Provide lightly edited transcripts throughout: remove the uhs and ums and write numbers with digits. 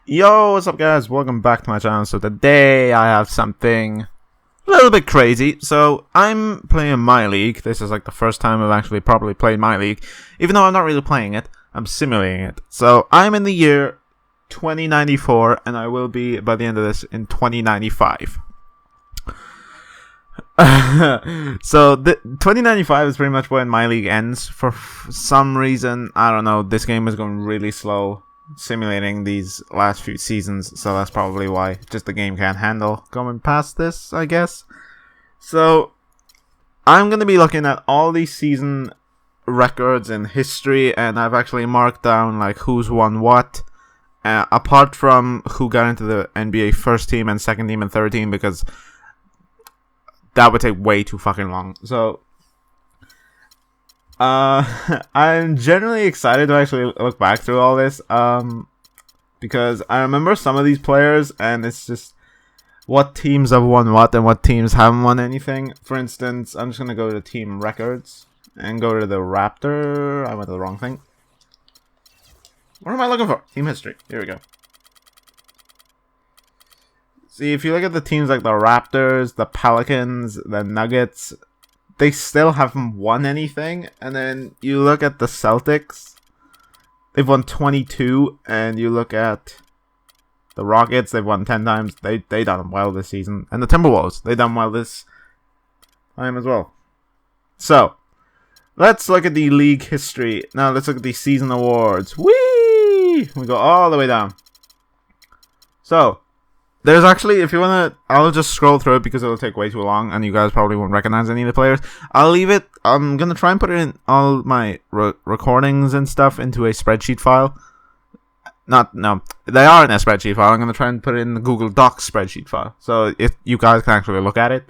Yo, what's up guys? Welcome back to my channel. So today I have something a little bit crazy. So I'm playing MyLeague. This is like the first time I've actually properly played MyLeague. Even though I'm not really playing it, I'm simulating it. So I'm in the year 2094 and I will be by the end of this in 2095. So the 2095 is pretty much when MyLeague ends. For some reason, I don't know, this game is going really slow simulating these last few seasons, so that's probably why. Just the game can't handle going past this, I guess. So I'm going to be looking at all these season records in history, and I've actually marked down like who's won what, apart from who got into the NBA first team and second team and third team, because that would take way too fucking long. So I'm generally excited to actually look back through all this, because I remember some of these players, and it's just what teams have won what and what teams haven't won anything. For instance, I'm just gonna go to team records and go to the Raptor. I went to the wrong thing. What am I looking for? Team history. Here we go. See, if you look at the teams like the Raptors, the Pelicans, the Nuggets, they still haven't won anything. And then you look at the Celtics, they've won 22. And you look at the Rockets, they've won 10 times. They done well this season. And the Timberwolves, they done well this time as well. So let's look at the league history. Now let's look at the season awards. Whee! We go all the way down. So there's actually, if you want to, I'll just scroll through it because it'll take way too long and you guys probably won't recognize any of the players. I'll leave it, I'm going to try and put in all my recordings and stuff into a spreadsheet file. No, they are in a spreadsheet file. I'm going to try and put it in the Google Docs spreadsheet file, so if you guys can actually look at it.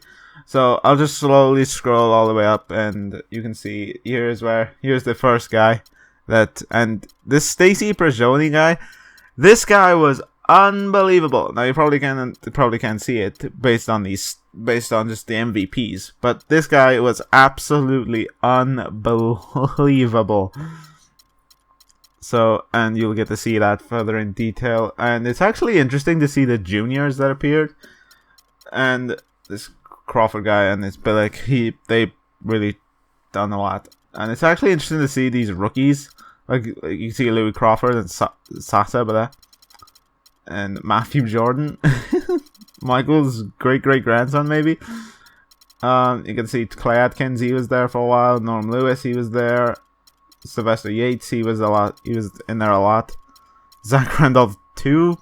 So I'll just slowly scroll all the way up and you can see, here's the first guy. And this Stacy Prigioni guy, this guy was unbelievable. Now you probably can't see it based on just the MVPs, but this guy was absolutely unbelievable. So, and you'll get to see that further in detail, and it's actually interesting to see the juniors that appeared, and this Crawford guy and this Billick, they really done a lot, and it's actually interesting to see these rookies, like you see Louis Crawford and Sasa, but and Matthew Jordan, Michael's great-great-grandson, maybe. You can see Clay Atkins, he was there for a while. Norm Lewis, he was there. Sylvester Yates, he was in there a lot. Zach Randolph too.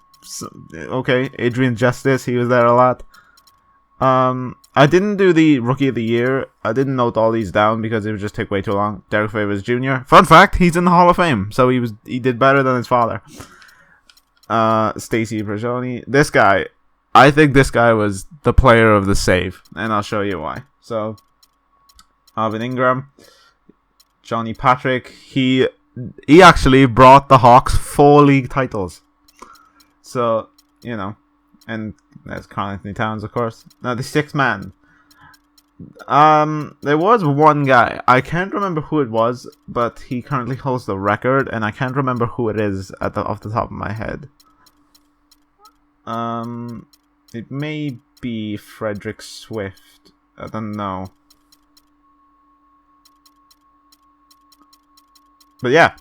Okay, Adrian Justice, he was there a lot. I didn't do the Rookie of the Year. I didn't note all these down because it would just take way too long. Derek Favors Jr. Fun fact, he's in the Hall of Fame, so he did better than his father. Stacy Prigioni. This guy, I think this guy was the player of the save, and I'll show you why. So, Alvin Ingram, Johnny Patrick, he actually brought the Hawks 4 league titles. So, you know, and there's Karl Anthony Towns, of course. Now, the sixth man. There was one guy, I can't remember who it was, but he currently holds the record, and I can't remember who it is off the top of my head. It may be Frederick Swift. I don't know. But yeah,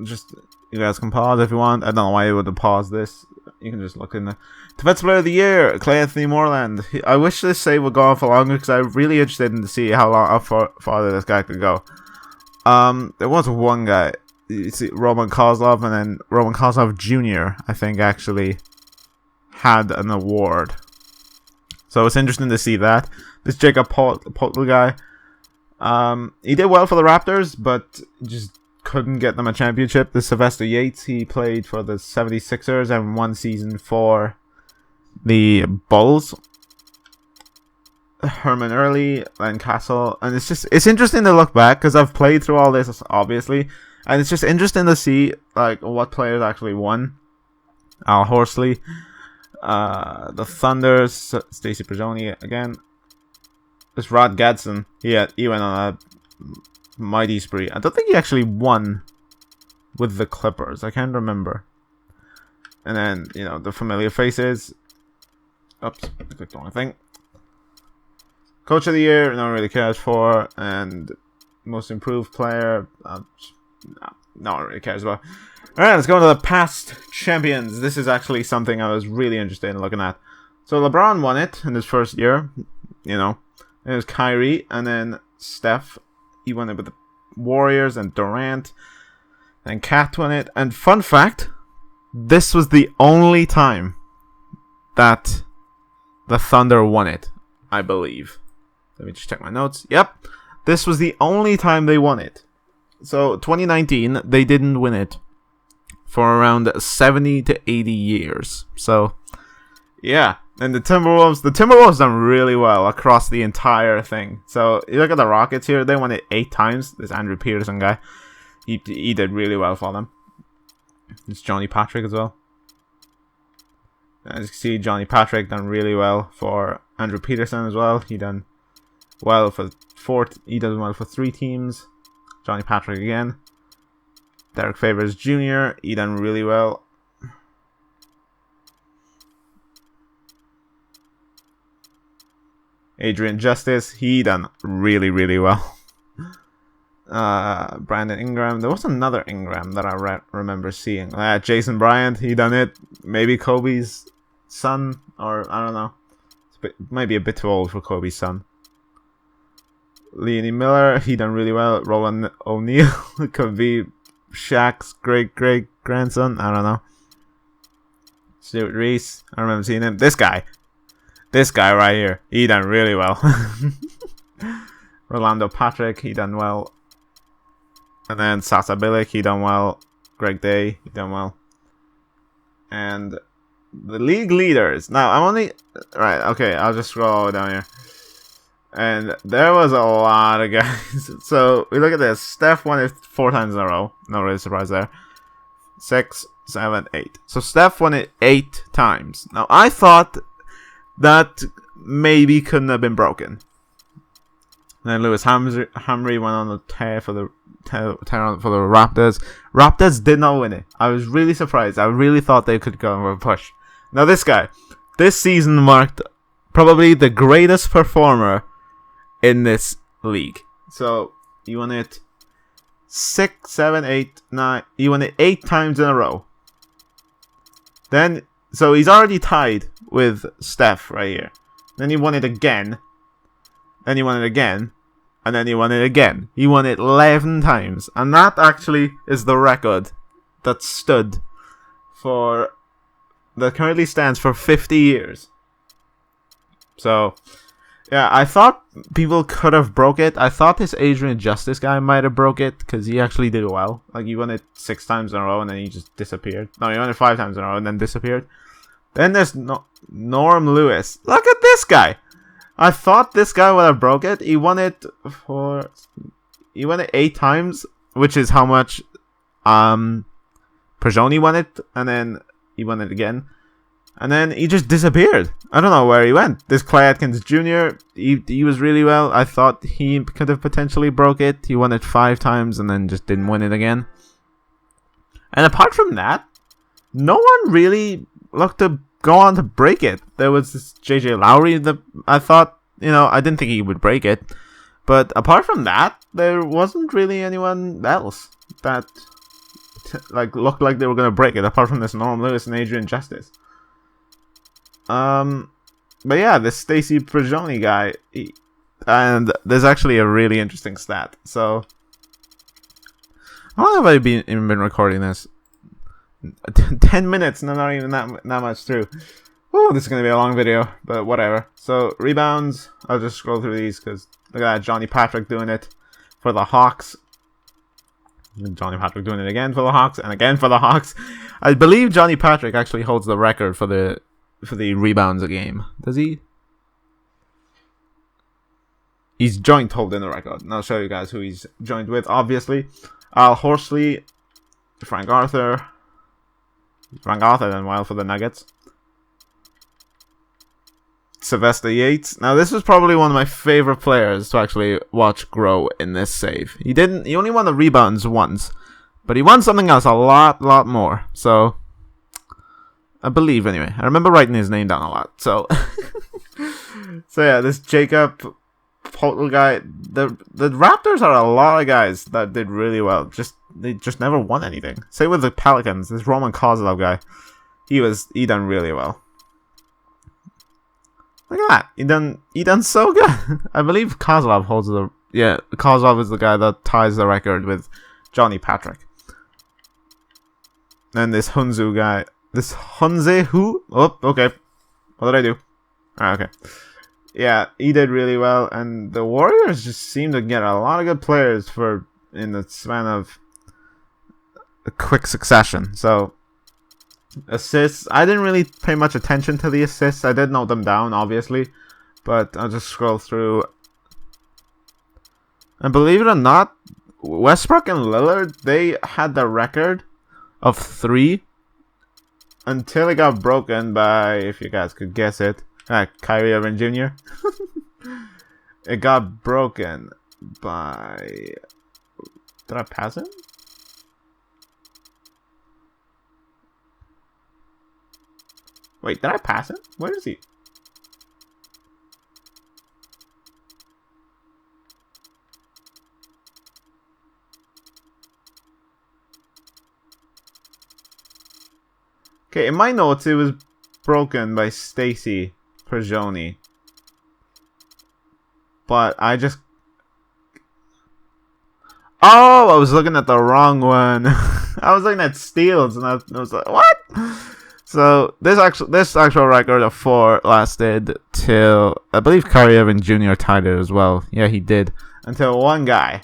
just, you guys can pause if you want. I don't know why you would have paused this. You can just look in the Defensive Player of the Year, Clay Anthony Moreland. I wish this save would go on for longer because I'm really interested in to see how far this guy could go. There was one guy, you see Roman Kozlov, and then Roman Kozlov Jr. I think actually had an award. So it's interesting to see that. This Jacob Poeltl guy, he did well for the Raptors, but just couldn't get them a championship. The Sylvester Yates, he played for the 76ers and 1 season for the Bulls. Herman Early, Len Castle, and it's interesting to look back because I've played through all this, obviously, and it's just interesting to see like what players actually won. Al Horsley, the Thunders, Stacy Prigioni again. This Rod Gadsden, he went on a mighty spree. I don't think he actually won with the Clippers. I can't remember. And then, you know, the familiar faces. Oops, I clicked the wrong thing. Coach of the Year, no one really cares for. And most improved player, no one really cares about. Alright, let's go to the past champions. This is actually something I was really interested in looking at. So LeBron won it in his first year. You know, it was Kyrie, and then Steph. He won it with the Warriors and Durant. And Kat won it. And fun fact, this was the only time that the Thunder won it, I believe. Let me just check my notes. Yep, this was the only time they won it. So 2019, they didn't win it for around 70 to 80 years. So, yeah. And the Timberwolves done really well across the entire thing. So, you look at the Rockets here, they won it 8 times. This Andrew Peterson guy, he did really well for them. It's Johnny Patrick as well. As you can see, Johnny Patrick done really well for Andrew Peterson as well. He done well for 3 teams. Johnny Patrick again. Derek Favors Jr., he done really well. Adrian Justice, he done really, really well. Brandon Ingram, there was another Ingram that I remember seeing. Jason Bryant, he done it. Maybe Kobe's son, or I don't know. Might be a bit too old for Kobe's son. Leonie Miller, he done really well. Roland O'Neal, could be Shaq's great-great-grandson. I don't know. Stuart Reese, I remember seeing him. This guy right here, he done really well. Rolando Patrick, he done well. And then Sasa Bilic, he done well. Greg Day, he done well. And the league leaders. Now, I'm only... Right, okay, I'll just scroll all the way down here. And there was a lot of guys. So, we look at this. Steph won it 4 times in a row. No really surprise there. 6, 7, 8. So, Steph won it 8 times. Now, I thought that maybe couldn't have been broken. Then Lewis Hamry went on the tear for the Raptors. Raptors did not win it. I was really surprised. I really thought they could go for a push. Now this guy, this season marked probably the greatest performer in this league. So he won it 6, 7, 8, 9. He won it 8 times in a row. Then, so he's already tied with Steph right here. Then he won it again. Then he won it again. And then he won it again. He won it 11 times. And that actually is the record that stood for... that currently stands for 50 years. So, yeah, I thought people could have broke it. I thought this Adrian Justice guy might have broke it, because he actually did well. Like, he won it 6 times in a row, and then he just disappeared. No, he won it 5 times in a row, and then disappeared. Then there's Norm Lewis. Look at this guy! I thought this guy would have broke it. He won it 8 times, which is how much Perjoni won it, and then he won it again. And then he just disappeared. I don't know where he went. This Clay Atkins Jr., he was really well. I thought he could have potentially broke it. He won it 5 times and then just didn't win it again. And apart from that, no one really looked to go on to break it. There was this JJ Lowry that I thought, you know, I didn't think he would break it. But apart from that, there wasn't really anyone else that looked like they were going to break it, apart from this Norm Lewis and Adrian Justice. But yeah, this Stacy Prigioni guy, and there's actually a really interesting stat. So, how long have I even been recording this? 10 minutes, and I'm not even that much through. Oh, this is going to be a long video, but whatever. So, rebounds, I'll just scroll through these, because look at that, Johnny Patrick doing it for the Hawks. Johnny Patrick doing it again for the Hawks, and again for the Hawks. I believe Johnny Patrick actually holds the record for the rebounds a game. Does he? He's joint holding the record. And I'll show you guys who he's joined with, obviously. Al Horsley, Frank Arthur. Frank Arthur done well for the Nuggets. Sylvester Yates. Now, this was probably one of my favorite players to actually watch grow in this save. He only won the rebounds once, but he won something else a lot more. So, I believe, anyway. I remember writing his name down a lot. So, so yeah, this Jacob Poeltl guy. The Raptors are a lot of guys that did really well. They just never won anything. Same with the Pelicans. This Roman Kozlov guy, he done really well. Look at that. He done so good. I believe Kozlov holds the... Yeah, Kozlov is the guy that ties the record with Johnny Patrick. And this Hunzu guy... This Hunze who? Oh, okay. What did I do? Okay. Yeah, he did really well. And the Warriors just seem to get a lot of good players in the span of a quick succession. So... Assists. I didn't really pay much attention to the assists. I did note them down, obviously. But I'll just scroll through. And believe it or not, Westbrook and Lillard, they had the record of 3 until it got broken by, if you guys could guess it, Kyrie Irving Jr. It got broken by... Did I pass him? Wait, did I pass him? Where is he? Okay, in my notes, it was broken by Stacy Prigioni. But I just... Oh, I was looking at the wrong one. I was looking at steals, and I was like, what? So this actual record of 4 lasted till I believe Kyrie Irving Jr. tied it as well. Yeah, he did. Until one guy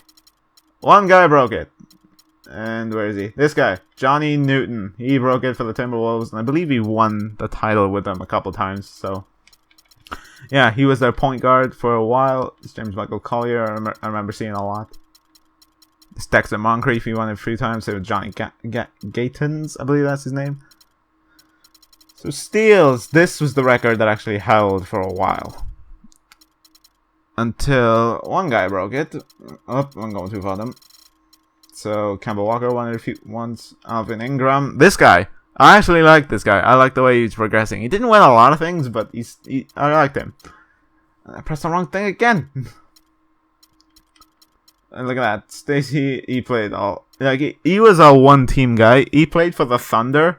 broke it. And where is he? This guy, Johnny Newton. He broke it for the Timberwolves, and I believe he won the title with them a couple times. So yeah, he was their point guard for a while. It's James Michael Collier. I remember seeing a lot. This Dexter Moncrief, he won it 3 times. So Johnny Gatons, I believe that's his name. So steals, this was the record that actually held for a while. Until one guy broke it. Oh, I'm going too far then. So Kemba Walker won it a few once. Alvin Ingram. This guy. I actually like this guy. I like the way he's progressing. He didn't win a lot of things, but I liked him. I pressed the wrong thing again. And look at that. Stacey, he played all... Like, he was a one-team guy. He played for the Thunder.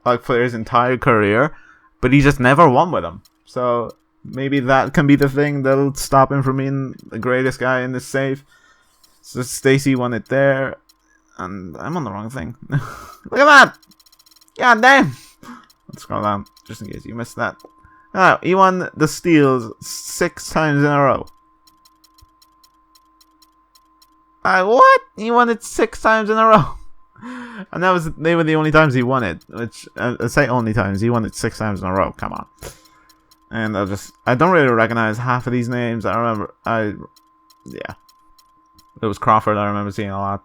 Like for his entire career, but he just never won with them. So maybe that can be the thing that'll stop him from being the greatest guy in this save. So Stacy won it there, and I'm on the wrong thing. Look at that! God damn! Let's scroll down just in case you missed that. He won the steals 6 times in a row. What? He won it 6 times in a row. And they were the only times he won it. Which I say only times. He won it 6 times in a row. Come on. And I don't really recognize half of these names. Yeah. It was Crawford. I remember seeing a lot.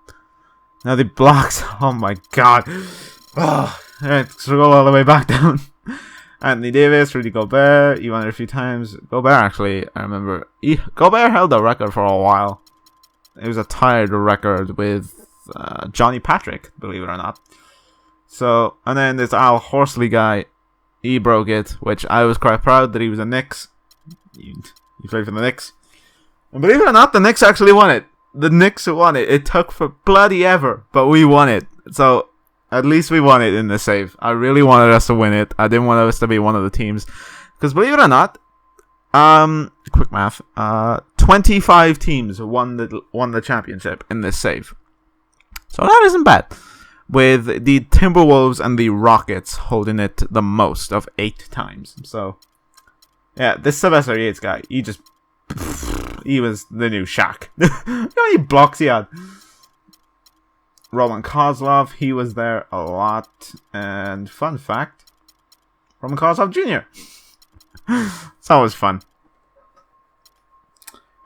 Now the blocks. Oh my god. Oh, alright, scroll all the way back down. Anthony Davis, Rudy Gobert. He won it a few times. Gobert actually, I remember. Gobert held the record for a while. It was a tied record with Johnny Patrick, believe it or not. So, and then this Al Horsley guy, he broke it, which I was quite proud that he was a Knicks. He played for the Knicks. And believe it or not, the Knicks actually won it. The Knicks won it. It took for bloody ever, but we won it. So, at least we won it in the save. I really wanted us to win it. I didn't want us to be one of the teams. Because believe it or not, quick math, 25 teams won the championship in this save. So that isn't bad. With the Timberwolves and the Rockets holding it the most of 8 times. So, yeah, this Sylvester Yates guy, he was the new Shaq. You know how many blocks he had? Roman Kozlov, he was there a lot. And fun fact, Roman Kozlov Jr. It's always fun.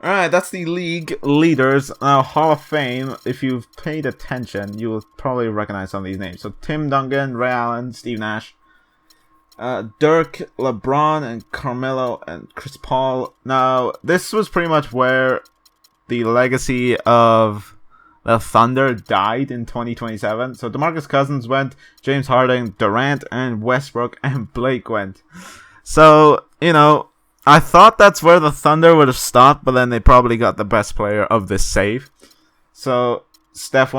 Alright, that's the league leaders. Now, Hall of Fame, if you've paid attention, you will probably recognize some of these names. So, Tim Duncan, Ray Allen, Steve Nash, Dirk, LeBron, and Carmelo, and Chris Paul. Now, this was pretty much where the legacy of the Thunder died in 2027. So DeMarcus Cousins went, James Harden, Durant, and Westbrook, and Blake went. So, you know, I thought that's where the Thunder would have stopped, but then they probably got the best player of this save. So Steph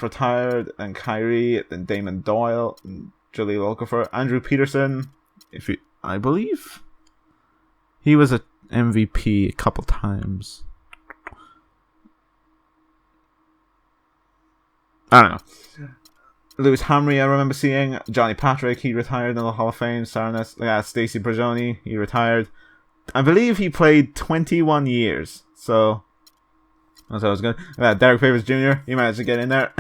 retired, and Kyrie, then Damon Doyle, and Jahlil Okafor, Andrew Peterson. I believe he was a MVP a couple times. I don't know. Lewis Hamry, I remember seeing. Johnny Patrick, he retired in the Hall of Fame. Stacey Prigioni, he retired. I believe he played 21 years. So that's always good. Derek Favors Jr., he managed to get in there.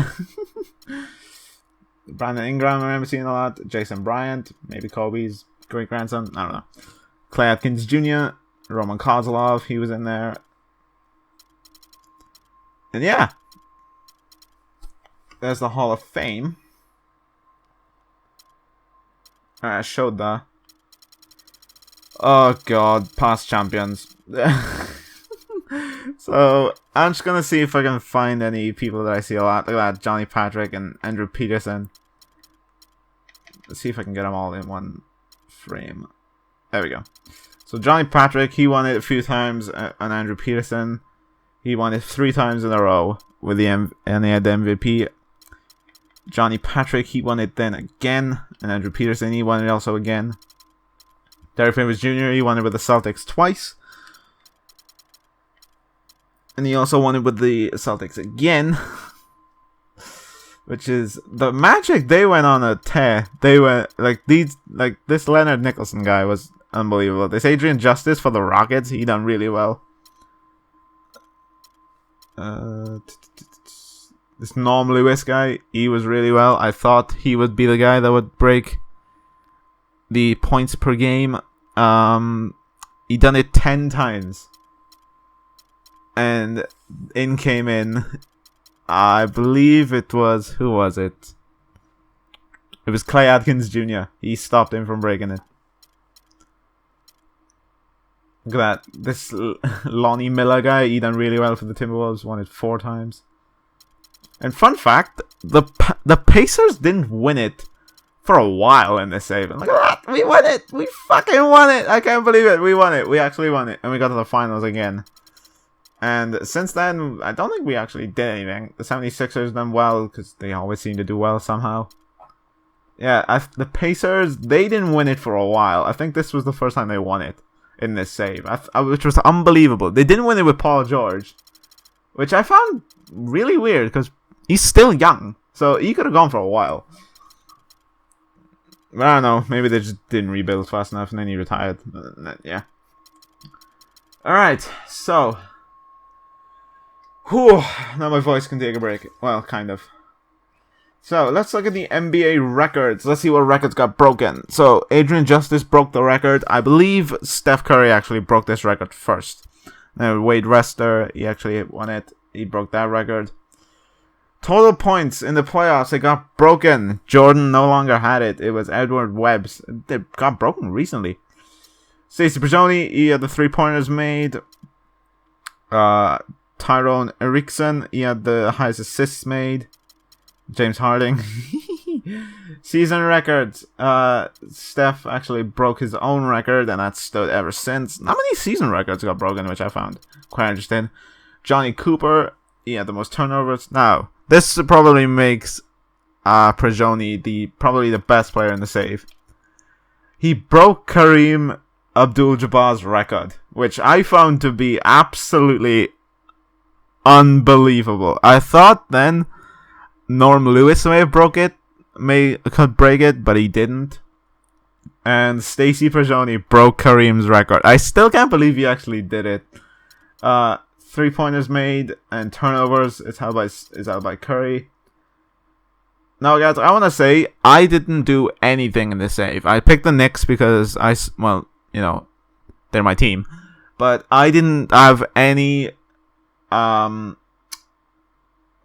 Brandon Ingram, I remember seeing a lot. Jason Bryant, maybe Kobe's great grandson. I don't know. Clay Atkins Jr., Roman Kozlov, he was in there. And yeah. There's the Hall of Fame. Alright, I showed that. Oh god, past champions. So, I'm just gonna see if I can find any people that I see a lot. Look at that, Johnny Patrick and Andrew Peterson. Let's see if I can get them all in one frame. There we go. So, Johnny Patrick, he won it a few times, and Andrew Peterson, he won it 3 times in a row with and he had the MVP. Johnny Patrick, he won it then again, and Andrew Peterson, he won it also again. Derek Favors Jr., he won it with the Celtics twice. And he also won it with the Celtics again. Which is, the Magic, they went on a tear. They went, this Leonard Nicholson guy was unbelievable. This Adrian Justice for the Rockets, he done really well. This Norm Lewis guy, he was really well. I thought he would be the guy that would break the points per game. He done it 10 times. And in came in, I believe it was, who was it? It was Clay Atkins Jr. He stopped him from breaking it. Look at that. This Lonnie Miller guy, he done really well for the Timberwolves. Won it 4 times. And fun fact, the Pacers didn't win it for a while in this save. And look at that. We won it. We fucking won it. I can't believe it. We won it. We actually won it. And we got to the finals again. And since then, I don't think we actually did anything. The 76ers done well, because they always seem to do well somehow. Yeah, the Pacers, they didn't win it for a while. I think this was the first time they won it in this save, which was unbelievable. They didn't win it with Paul George, which I found really weird, because he's still young. So he could have gone for a while. But I don't know, maybe they just didn't rebuild fast enough, and then he retired. Yeah. Alright, so... Whew, now my voice can take a break. Well, kind of. So, let's look at the NBA records. Let's see what records got broken. So, Adrian Justice broke the record. I believe Steph Curry actually broke this record first. Now, Wade Rester, he actually won it. He broke that record. Total points in the playoffs, it got broken. Jordan no longer had it. It was Edward Webb's. It got broken recently. Stacey Prigioni, he had the 3-pointers made. Tyrone Erickson, he had the highest assists made. James Harden. Season records. Steph actually broke his own record, and that's stood ever since. Not many season records got broken, which I found quite interesting. Johnny Cooper, he had the most turnovers. Now, this probably makes Prigioni probably the best player in the save. He broke Kareem Abdul-Jabbar's record, which I found to be absolutely unbelievable. I thought then Norm Lewis may have could break it, but he didn't. And Stacey Prigioni broke Kareem's record. I still can't believe he actually did it. 3-pointers made and turnovers is held by Curry. Now, guys, I want to say I didn't do anything in this save. I picked the Knicks because they're my team, but I didn't have any.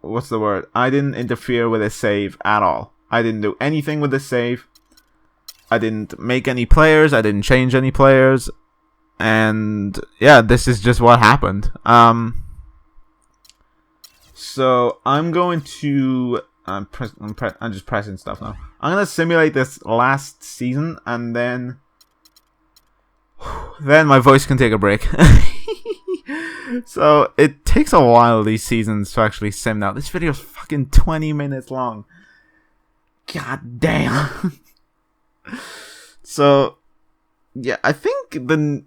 What's the word? I didn't interfere with a save at all. I didn't do anything with the save. I didn't make any players. I didn't change any players. And yeah, this is just what happened. So I'm going to I'm just pressing stuff now. I'm gonna simulate this last season, and then my voice can take a break. So it takes a while, these seasons, to actually sim now. This video is fucking 20 minutes long. God damn. So yeah, I think the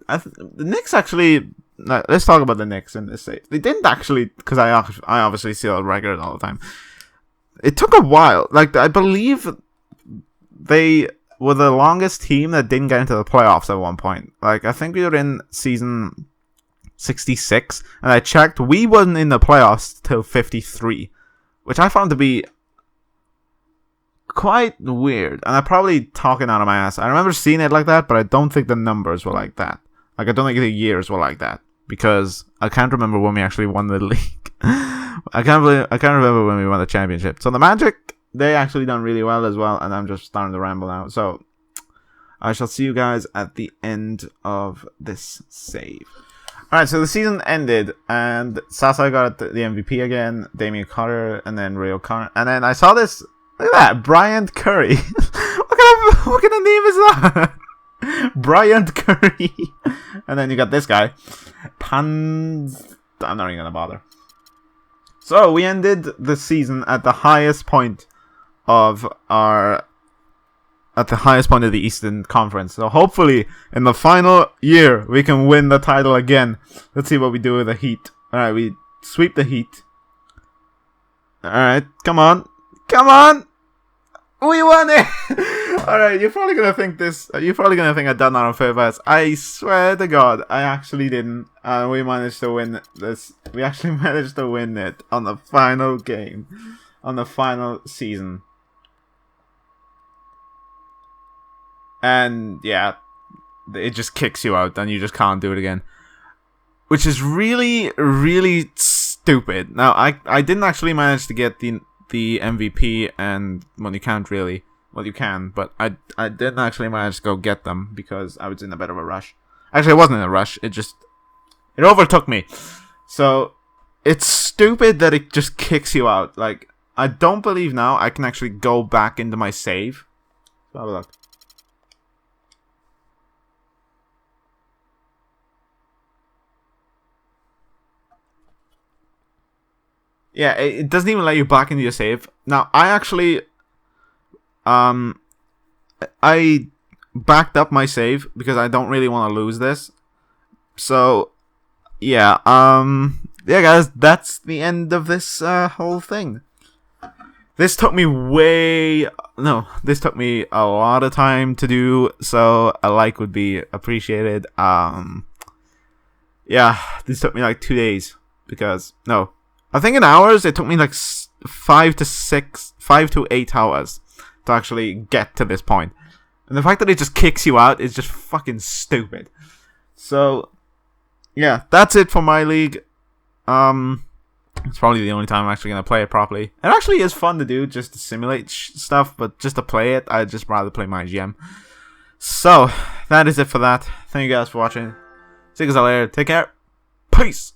Knicks actually. Let's talk about the Knicks in this save. They didn't actually, because I obviously see the record all the time. It took a while. Like, I believe they were the longest team that didn't get into the playoffs at one point. Like, I think we were in season 66, and I checked, we wasn't in the playoffs till 53, which I found to be quite weird. And I'm probably talking out of my ass. I remember seeing it like that, but I don't think the numbers were like that. Like, I don't think the years were like that, because I can't remember when we actually won the league. I can't remember when we won the championship. So the Magic, they actually done really well as well, and I'm just starting to ramble now. So I shall see you guys at the end of this save. Alright, so the season ended, and Sasa got the MVP again, Damian Carter, and then Ray O'Connor. And then I saw this, look at that, Bryant Curry. what kind of name is that? Bryant Curry. And then you got this guy, Pans. I'm not even gonna bother. So we ended the season at the highest point of the Eastern Conference. So hopefully in the final year we can win the title again. Let's see what we do with the Heat. All right, we sweep the Heat. All right, come on, we won it. All right, you're probably gonna think I done that on purpose. I swear to God, I actually didn't. We managed to win this. We actually managed to win it on the final game, on the final season. And yeah, it just kicks you out, and you just can't do it again, which is really, really stupid. Now, I didn't actually manage to get the MVP, and well, you can't really. Well, you can, but I didn't actually manage to go get them because I was in a bit of a rush. Actually, I wasn't in a rush. It overtook me. So it's stupid that it just kicks you out. Like, I don't believe now I can actually go back into my save. So have a look. Yeah, it doesn't even let you back into your save. Now, I actually... I backed up my save because I don't really want to lose this. So, yeah, yeah, guys, that's the end of this whole thing. This took me this took me a lot of time to do, so a like would be appreciated. Yeah, this took me like 2 days because I think in hours it took me like 5 to 8 hours to actually get to this point. And the fact that it just kicks you out is just fucking stupid. So, yeah, that's it for MyLeague. It's probably the only time I'm actually going to play it properly. It actually is fun to do, just to simulate stuff, but just to play it, I'd just rather play my GM. So, that is it for that. Thank you guys for watching. See you guys later. Take care. Peace.